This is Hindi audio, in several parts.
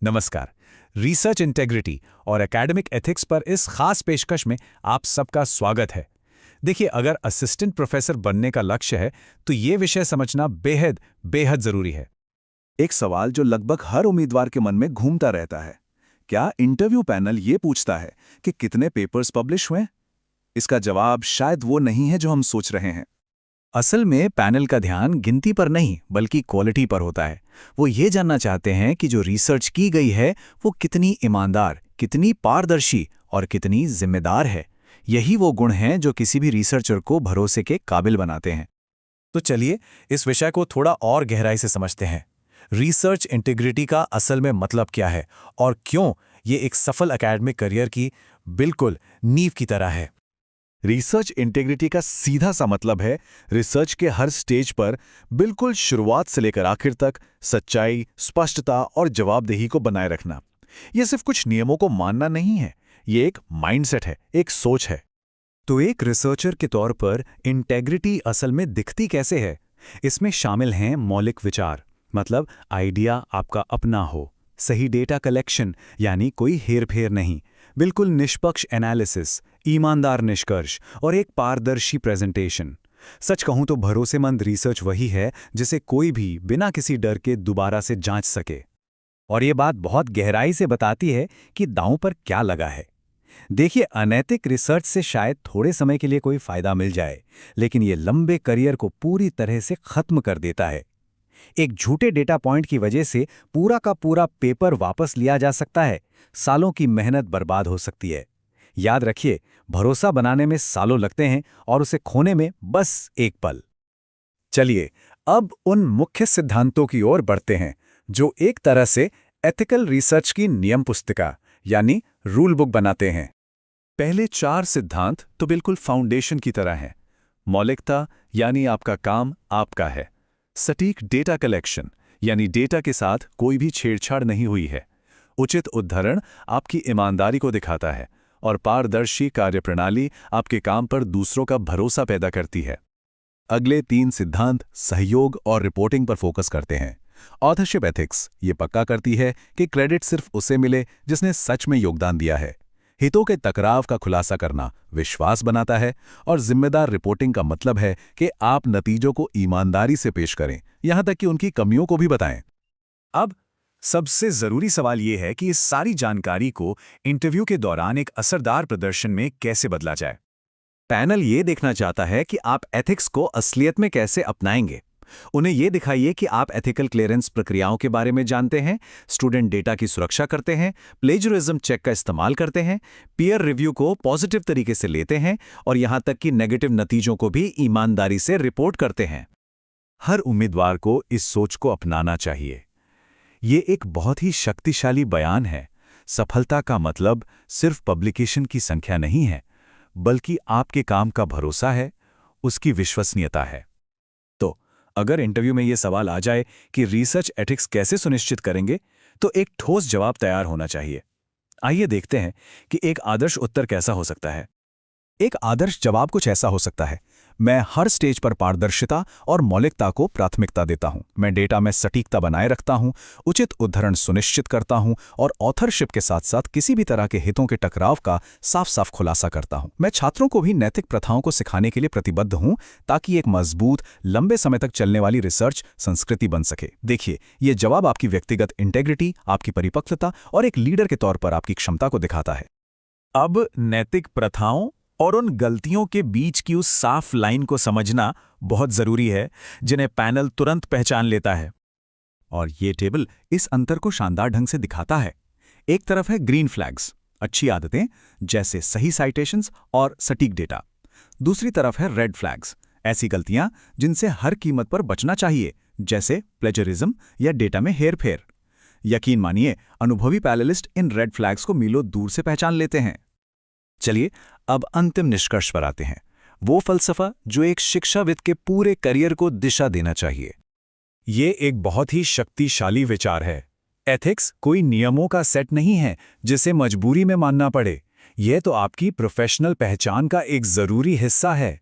नमस्कार। रिसर्च इंटेग्रिटी और एकेडमिक एथिक्स पर इस खास पेशकश में आप सबका स्वागत है। देखिए, अगर असिस्टेंट प्रोफेसर बनने का लक्ष्य है तो ये विषय समझना बेहद बेहद जरूरी है। एक सवाल जो लगभग हर उम्मीदवार के मन में घूमता रहता है। क्या इंटरव्यू पैनल ये पूछता है कि कितने पेपर्स पब्लिश हुए? इसका जवाब शायद वो नहीं है जो हम सोच रहे हैं। असल में पैनल का ध्यान गिनती पर नहीं बल्कि क्वालिटी पर होता है। वो ये जानना चाहते हैं कि जो रिसर्च की गई है वो कितनी ईमानदार, कितनी पारदर्शी और कितनी जिम्मेदार है। यही वो गुण हैं जो किसी भी रिसर्चर को भरोसे के काबिल बनाते हैं। तो चलिए इस विषय को थोड़ा और गहराई से समझते हैं। रिसर्च इंटीग्रिटी का असल में मतलब क्या है और क्यों ये एक सफल एकेडमिक करियर की बिल्कुल नींव की तरह है। रिसर्च इंटेग्रिटी का सीधा सा मतलब है रिसर्च के हर स्टेज पर बिल्कुल शुरुआत से लेकर आखिर तक सच्चाई, स्पष्टता और जवाबदेही को बनाए रखना। ये सिर्फ कुछ नियमों को मानना नहीं है, ये एक माइंडसेट है, एक सोच है। तो एक रिसर्चर के तौर पर इंटेग्रिटी असल में दिखती कैसे है? इसमें शामिल हैं मौलिक विचार, मतलब आइडिया आपका अपना हो, सही डेटा कलेक्शन यानी कोई हेरफेर नहीं, बिल्कुल निष्पक्ष एनालिसिस, ईमानदार निष्कर्ष और एक पारदर्शी प्रेजेंटेशन। सच कहूं तो भरोसेमंद रिसर्च वही है जिसे कोई भी बिना किसी डर के दोबारा से जांच सके। और ये बात बहुत गहराई से बताती है कि दांव पर क्या लगा है। देखिए, अनैतिक रिसर्च से शायद थोड़े समय के लिए कोई फायदा मिल जाए, लेकिन ये लंबे करियर को पूरी तरह से खत्म कर देता है। एक झूठे डेटा पॉइंट की वजह से पूरा का पूरा पेपर वापस लिया जा सकता है, सालों की मेहनत बर्बाद हो सकती है। याद रखिए, भरोसा बनाने में सालों लगते हैं और उसे खोने में बस एक पल। चलिए अब उन मुख्य सिद्धांतों की ओर बढ़ते हैं जो एक तरह से एथिकल रिसर्च की नियम पुस्तिका यानी रूल बुक बनाते हैं। पहले 4 सिद्धांत तो बिल्कुल फाउंडेशन की तरह हैं। मौलिकता यानी आपका काम आपका है। सटीक डेटा कलेक्शन यानी डेटा के साथ कोई भी छेड़छाड़ नहीं हुई है। उचित उद्धरण आपकी ईमानदारी को दिखाता है और पारदर्शी कार्यप्रणाली आपके काम पर दूसरों का भरोसा पैदा करती है। अगले 3 सिद्धांत सहयोग और रिपोर्टिंग पर फोकस करते हैं। ऑथरशिप एथिक्स ये पक्का करती है कि क्रेडिट सिर्फ उसे मिले जिसने सच में योगदान दिया है। हितों के टकराव का खुलासा करना विश्वास बनाता है और जिम्मेदार रिपोर्टिंग का मतलब है कि आप नतीजों को ईमानदारी से पेश करें, यहां तक कि उनकी कमियों को भी बताएं। अब सबसे जरूरी सवाल यह है कि इस सारी जानकारी को इंटरव्यू के दौरान एक असरदार प्रदर्शन में कैसे बदला जाए। पैनल ये देखना चाहता है कि आप एथिक्स को असलियत में कैसे अपनाएंगे। उन्हें यह दिखाइए कि आप एथिकल क्लियरेंस प्रक्रियाओं के बारे में जानते हैं, स्टूडेंट डेटा की सुरक्षा करते हैं, प्लेजरिज्म चेक का इस्तेमाल करते हैं, पीयर रिव्यू को पॉजिटिव तरीके से लेते हैं और यहां तक कि नेगेटिव नतीजों को भी ईमानदारी से रिपोर्ट करते हैं। हर उम्मीदवार को इस सोच को अपनाना चाहिए। ये एक बहुत ही शक्तिशाली बयान है। सफलता का मतलब सिर्फ पब्लिकेशन की संख्या नहीं है, बल्कि आपके काम का भरोसा है, उसकी विश्वसनीयता है। तो अगर इंटरव्यू में यह सवाल आ जाए कि रिसर्च एथिक्स कैसे सुनिश्चित करेंगे, तो एक ठोस जवाब तैयार होना चाहिए। आइए देखते हैं कि एक आदर्श उत्तर कैसा हो सकता है। एक आदर्श जवाब कुछ ऐसा हो सकता है: मैं हर स्टेज पर पारदर्शिता और मौलिकता को प्राथमिकता देता हूं। मैं डेटा में सटीकता बनाए रखता हूं, उचित उद्धरण सुनिश्चित करता हूं और ऑथरशिप के साथ साथ किसी भी तरह के हितों के टकराव का साफ साफ खुलासा करता हूं। मैं छात्रों को भी नैतिक प्रथाओं को सिखाने के लिए प्रतिबद्ध हूं ताकि एक मजबूत, लंबे समय तक चलने वाली रिसर्च संस्कृति बन सके। देखिए, ये जवाब आपकी व्यक्तिगत इंटेग्रिटी, आपकी परिपक्वता और एक लीडर के तौर पर आपकी क्षमता को दिखाता है। अब नैतिक प्रथाओं और उन गलतियों के बीच की उस साफ लाइन को समझना बहुत जरूरी है जिन्हें पैनल तुरंत पहचान लेता है। और ये टेबल इस अंतर को शानदार ढंग से दिखाता है। एक तरफ है ग्रीन फ्लैग्स, अच्छी आदतें जैसे सही साइटेशंस और सटीक डेटा। दूसरी तरफ है रेड फ्लैग्स, ऐसी गलतियां जिनसे हर कीमत पर बचना चाहिए, जैसे प्लेजरिज्म या डेटा में हेरफेर। यकीन मानिए, अनुभवी पैनलिस्ट इन रेड फ्लैग्स को मीलों दूर से पहचान लेते हैं। चलिए अब अंतिम निष्कर्ष पर आते हैं, वो फलसफा जो एक शिक्षाविद के पूरे करियर को दिशा देना चाहिए। ये एक बहुत ही शक्तिशाली विचार है। एथिक्स कोई नियमों का सेट नहीं है जिसे मजबूरी में मानना पड़े। यह तो आपकी प्रोफेशनल पहचान का एक जरूरी हिस्सा है।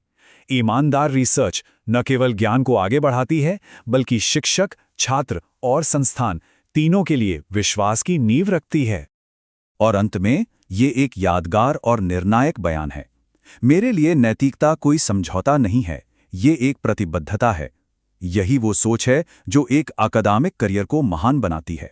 ईमानदार रिसर्च न केवल ज्ञान को आगे बढ़ाती है, बल्कि शिक्षक, छात्र और संस्थान तीनों के लिए विश्वास की नींव रखती है। और अंत में ये एक यादगार और निर्णायक बयान है। मेरे लिए नैतिकता कोई समझौता नहीं है, ये एक प्रतिबद्धता है। यही वो सोच है जो एक अकादमिक करियर को महान बनाती है।